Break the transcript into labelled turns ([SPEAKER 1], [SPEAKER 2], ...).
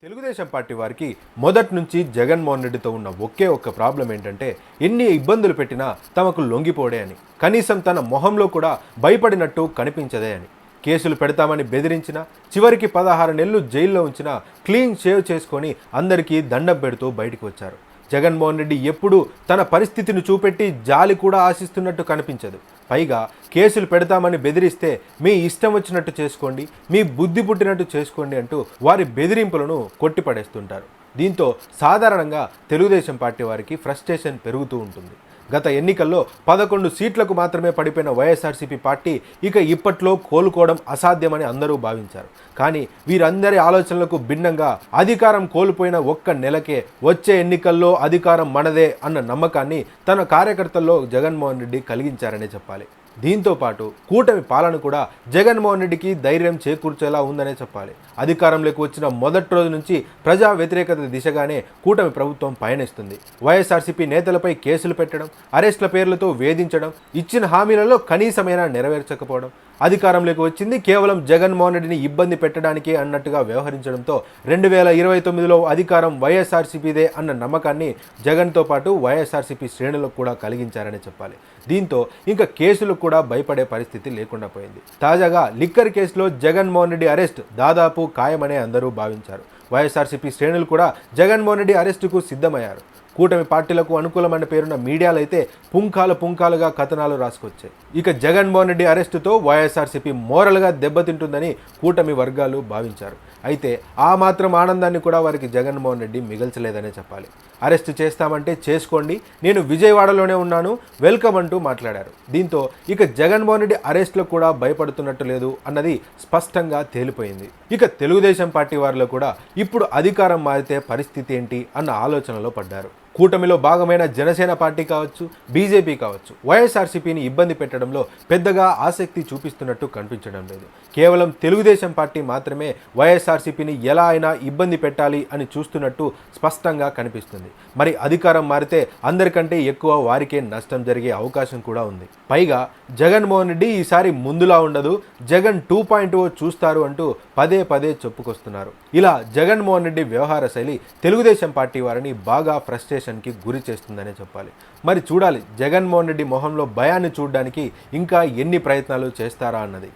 [SPEAKER 1] Telugu Desam party వారికి మొదటి నుంచి జగన్మోహన్ రెడ్డితో ఉన్న ఒకే ఒక్క ప్రాబ్లం ఏంటంటే ఎన్ని ఇబ్బందులు పెట్టినా తమకు లొంగిపోడే అని, కనీసం తన మొహంలో కూడా భయపడినట్టు కనిపించదే అని. కేసులు పెడతామని బెదిరించిన, చివరికి 16 నెలలు జైల్లో ఉంచిన క్లీన్ షేవ్ చేసుకొని అందరికీ దండం పెడుతూ బయటకు వచ్చారు. జగన్మోహన్ రెడ్డి ఎప్పుడూ తన పరిస్థితిని చూపెట్టి జాలి కూడా ఆశిస్తున్నట్టు కనిపించదు. పైగా కేసులు పెడతామని బెదిరిస్తే మీ ఇష్టం వచ్చినట్టు చేసుకోండి, మీ బుద్ధి పుట్టినట్టు చేసుకోండి అంటూ వారి బెదిరింపులను కొట్టిపడేస్తుంటారు. దీంతో సాధారణంగా తెలుగుదేశం పార్టీ వారికి ఫ్రస్ట్రేషన్ పెరుగుతూ ఉంటుంది. గత ఎన్నికల్లో 11 సీట్లకు మాత్రమే పడిపోయిన వైఎస్ఆర్సీపీ పార్టీ ఇక ఇప్పట్లో కోలుకోవడం అసాధ్యమని అందరూ భావించారు. కానీ వీరందరి ఆలోచనలకు భిన్నంగా అధికారం కోల్పోయిన ఒక్క నెలకే వచ్చే ఎన్నికల్లో అధికారం మనదే అన్న నమ్మకాన్ని తన కార్యకర్తల్లో జగన్మోహన్ రెడ్డి కలిగించారనే చెప్పాలి. దీంతో పాటు కూటమి పాలన కూడా జగన్మోహన్ రెడ్డికి ధైర్యం చేకూర్చేలా ఉందనే చెప్పాలి. అధికారంలోకి వచ్చిన మొదటి రోజు నుంచి ప్రజా వ్యతిరేకత దిశగానే కూటమి ప్రభుత్వం పయనిస్తుంది. వైఎస్ఆర్సీపీ నేతలపై కేసులు పెట్టడం, అరెస్టుల పేర్లతో వేధించడం, ఇచ్చిన హామీలలో కనీసమైనా నెరవేర్చకపోవడం, అధికారంలోకి వచ్చింది కేవలం జగన్మోహన్ రెడ్డిని ఇబ్బంది పెట్టడానికే అన్నట్టుగా వ్యవహరించడంతో 2029లో అధికారం వైఎస్ఆర్సీపీదే అన్న నమ్మకాన్ని జగన్తో పాటు వైఎస్ఆర్సీపీ శ్రేణులకు కూడా కలిగించారని చెప్పాలి. దీంతో ఇంకా కేసులు కూడా భయపడే పరిస్థితి లేకుండా పోయింది. తాజాగా లిక్కర్ కేసులో జగన్మోహన్ రెడ్డి అరెస్ట్ దాదాపు ఖాయమనే అందరూ భావించారు. వైఎస్ఆర్సీపీ శ్రేణులు కూడా జగన్మోహన్ రెడ్డి అరెస్టుకు సిద్ధమయ్యారు. కూటమి పార్టీలకు అనుకూలమైన పేరున్న మీడియాలైతే పుంఖాలుగా కథనాలు రాసుకొచ్చాయి. ఇక జగన్మోహన్ రెడ్డి అరెస్టుతో వైఎస్ఆర్సీపీ మోరల్గా దెబ్బతింటుందని కూటమి వర్గాలు భావించారు. అయితే ఆ మాత్రం ఆనందాన్ని కూడా వారికి జగన్మోహన్ రెడ్డి మిగల్చలేదనే చెప్పాలి. అరెస్టు చేస్తామంటే చేసుకోండి, నేను విజయవాడలోనే ఉన్నాను, వెల్కమ్ అంటూ మాట్లాడారు. దీంతో ఇక జగన్మోహన్ రెడ్డి అరెస్టులకు కూడా భయపడుతున్నట్టు లేదు అన్నది స్పష్టంగా తేలిపోయింది. ఇక తెలుగుదేశం పార్టీ వారిలో కూడా ఇప్పుడు అధికారం మారితే పరిస్థితి ఏంటి అన్న ఆలోచనలో పడ్డారు. కూటమిలో భాగమైన జనసేన పార్టీ కావచ్చు, బీజేపీ కావచ్చు, వైఎస్ఆర్సీపీని ఇబ్బంది పెట్టడంలో పెద్దగా ఆసక్తి చూపిస్తున్నట్టు కనిపించడం లేదు. కేవలం తెలుగుదేశం పార్టీ మాత్రమే వైఎస్ఆర్సీపీని ఎలా అయినా ఇబ్బంది పెట్టాలి అని చూస్తున్నట్టు స్పష్టంగా కనిపిస్తుంది. మరి అధికారం మారితే అందరికంటే ఎక్కువ వారికే నష్టం జరిగే అవకాశం కూడా ఉంది. పైగా జగన్మోహన్ రెడ్డి ఈసారి ముందులా ఉండదు, జగన్ 2.0 చూస్తారు అంటూ పదే చెప్పుకొస్తున్నారు. ఇలా జగన్మోహన్ రెడ్డి వ్యవహార శైలి తెలుగుదేశం పార్టీ వారిని బాగా ఫ్రస్ట్రేషన్కి గురి చేస్తుందనే చెప్పాలి. మరి చూడాలి జగన్మోహన్ రెడ్డి మొహంలో భయాన్ని చూడడానికి ఇంకా ఎన్ని ప్రయత్నాలు చేస్తారా అన్నది.